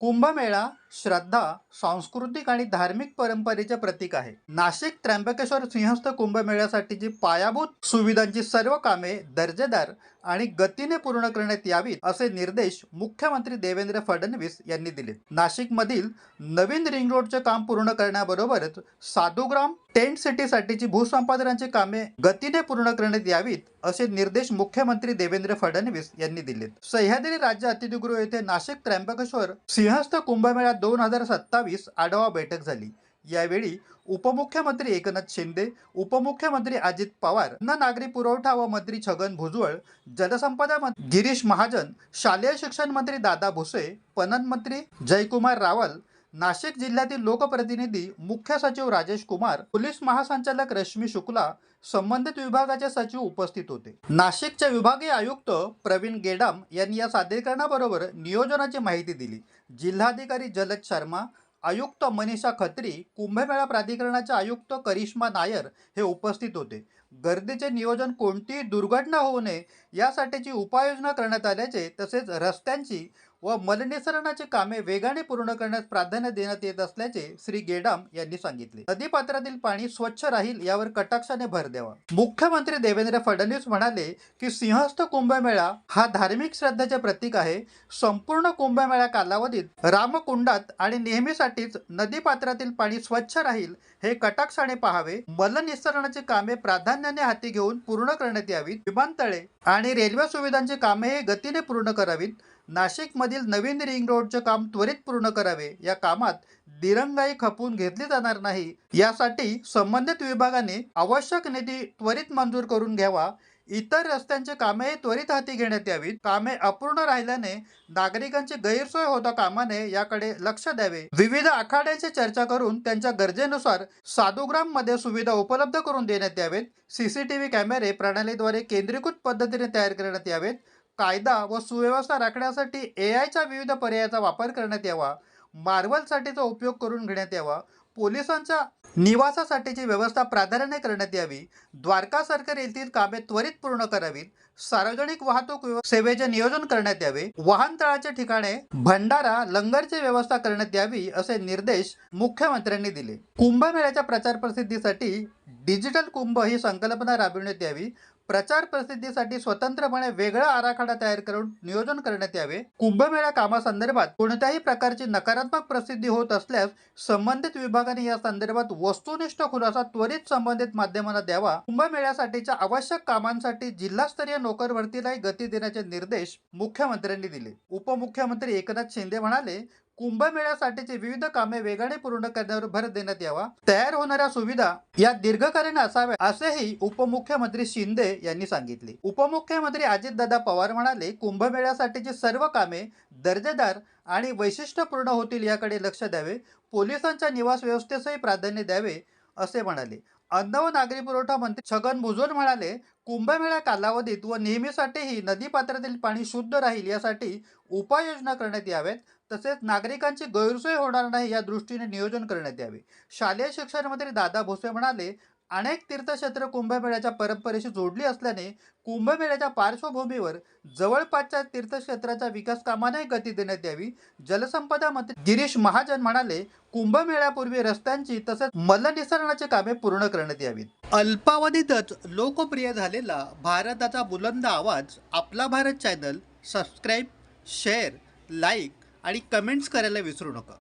कुंभमेळा श्रद्धा, सांस्कृतिक आणि धार्मिक परंपरेचे प्रतीक आहे. नाशिक त्र्यंबकेश्वर सिंहस्थ कुंभमेळ्यासाठीची पायाभूत सुविधांची सर्व कामे दर्जेदार आणि गतीने पूर्ण करण्यात यावीत असे निर्देश मुख्यमंत्री देवेंद्र फडणवीस यांनी दिले. नाशिकमधील नवीन रिंग रोडचे काम पूर्ण करण्याबरोबरच साधुग्राम टेंट सिटीसाठीची भूसंपादनाची कामे गतीने पूर्ण करण्यात यावीत असे निर्देश मुख्यमंत्री देवेंद्र फडणवीस यांनी दिलेत. सह्याद्री राज्य अतिथीगृह येथे नाशिक त्र्यंबकेश्वर सिंहस्थ कुंभमेळा 2027 आढावा बैठक झाली. यावेळी उपमुख्यमंत्री एकनाथ शिंदे, उपमुख्यमंत्री अजित पवार, अन्न नागरी पुरवठा व मंत्री छगन भुजबळ, जलसंपदा मंत्री गिरीश महाजन, शालेय शिक्षण मंत्री दादा भुसे, पणन मंत्री जयकुमार रावल, नाशिक जिल्ह्यातील लोकप्रतिनिधी, मुख्य सचिव राजेश कुमार, पोलीस महासंचालक रश्मी शुक्ला, संबंधित विभागाचे सचिव उपस्थित होते. नाशिकचे विभागीय आयुक्त प्रवीण गेडाम यांनी या सादरीकरणाबरोबर नियोजनाची माहिती दिली. जिल्हाधिकारी जलद शर्मा, आयुक्त मनीषा खत्री, कुंभमेळा प्राधिकरणाचे आयुक्त करिश्मा नायर हे उपस्थित होते. गर्दीचे नियोजन, कोणतीही दुर्घटना होऊ नये यासाठीची उपाययोजना करण्यात आल्याचे, तसेच रस्त्यांची व मलनिसरणाची कामे वेगाने पूर्ण करण्यास प्राधान्य देण्यात येत असल्याचे श्री गेडाम यांनी सांगितले. नदीपात्रातील पाणी स्वच्छ राहील यावर कटाक्षाने भर द्यावा. मुख्यमंत्री देवेंद्र फडणवीस म्हणाले की सिंहस्थ कुंभमेळा हा धार्मिक श्रद्धेचे प्रतीक आहे. संपूर्ण कुंभमेळा कालावधीत रामकुंडात आणि नेहमीसाठीच नदीपात्रातील पाणी स्वच्छ राहील हे कटाक्षाने पाहावे. मलनिसरणाची कामे प्राधान्याने हाती घेऊन पूर्ण करण्यात यावीत. विमानतळे आणि रेल्वे सुविधांची कामेही गतीने पूर्ण करावीत. नाशिकमधील नवीन रिंग रोडचे काम त्वरित पूर्ण करावे. या कामात दिरंगाई खपवून घेतली जाणार नाही यासाठी संबंधित विभागाने आवश्यक निधी त्वरित मंजूर करून घ्यावा. इतर रस्त्यांचे कामेही त्वरित हाती घेण्यात यावीत. कामे अपूर्ण राहिल्याने नागरिकांची गैरसोय होता कामा नये याकडे लक्ष द्यावे. विविध आखाड्यांची चर्चा करून त्यांच्या गरजेनुसार साधुग्राम मध्ये सुविधा उपलब्ध करून देण्यात यावेत. सीसीटीव्ही कॅमेरे प्रणालीद्वारे केंद्रीकृत पद्धतीने तयार करण्यात यावेत. कायदा व सुव्यवस्था राखण्यासाठी एआयच्या विविध पर्यायाचा वापर करण्यात यावा. मार्वलसाठीचा उपयोग करून घेण्यात यावा. पोलिसांच्या निवासासाठीची व्यवस्था प्राधान्याने करण्यात यावी. द्वारका सर्कल येथील कामे त्वरित पूर्ण करावीत. सार्वजनिक वाहतूक सेवेचे नियोजन करण्यात यावे. वाहनतळाच्या ठिकाणी भंडारा लंगरची व्यवस्था करण्यात यावी असे निर्देश मुख्यमंत्र्यांनी दिले. कुंभमेळ्याच्या प्रचार प्रसिद्धीसाठी डिजिटल कुंभ ही संकल्पना राबविण्यात यावी. प्रचार प्रसिद्धीसाठी स्वतंत्रपणे वेगळा आराखडा तयार करून नियोजन करण्यात यावे. कुंभमेळा कामासंदर्भात कोणत्याही प्रकारची नकारात्मक प्रसिद्धी होत असल्यास संबंधित विभागाने या संदर्भात वस्तुनिष्ठ खुलासा त्वरित संबंधित माध्यमांना द्यावा. कुंभमेळ्यासाठीच्या आवश्यक कामांसाठी जिल्हास्तरीय नोकर भरतीलाही गती देण्याचे निर्देश मुख्यमंत्र्यांनी दिले. उपमुख्यमंत्री एकनाथ शिंदे म्हणाले, कुंभमेळ्यासाठीची विविध कामे वेगाने पूर्ण करण्यावर भर देण्यात यावा. तयार होणाऱ्या सुविधा या दीर्घकालीन असाव्या असेही उपमुख्यमंत्री शिंदे यांनी सांगितले. उपमुख्यमंत्री अजितदादा पवार म्हणाले, कुंभमेळ्यासाठीची सर्व कामे दर्जेदार आणि वैशिष्ट्यपूर्ण होतील याकडे लक्ष द्यावे. पोलिसांच्या निवास व्यवस्थेसही प्राधान्य द्यावे असे म्हणाले. अन्न व नागरी पुरवठा मंत्री छगन भुजबळ म्हणाले, कुंभमेळा कालावधीत व नेहमीसाठीही नदीपात्रातील पाणी शुद्ध राहील यासाठी उपाययोजना करण्यात याव्यात. तसेच नागरिकांची गैरसोय होणार नाही या दृष्टीने नियोजन करण्यात यावे. शालेय शिक्षण मंत्री दादा भुसे म्हणाले, अनेक तीर्थक्षेत्र कुंभमेळ्याच्या परंपरेशी जोडली असल्याने कुंभमेळ्याच्या पार्श्वभूमीवर जवळपासच्या तीर्थक्षेत्राच्या विकास कामांनाही गती देण्यात यावी. जलसंपदा मंत्री गिरीश महाजन म्हणाले, कुंभमेळ्यापूर्वी रस्त्यांची तसेच मलनिसरणाची कामे पूर्ण करण्यात यावीत. अल्पावधीतच लोकप्रिय झालेला भारताचा बुलंद आवाज आपला Bharat channel subscribe, share, like आणि कमेंट्स करायला विसरू नका.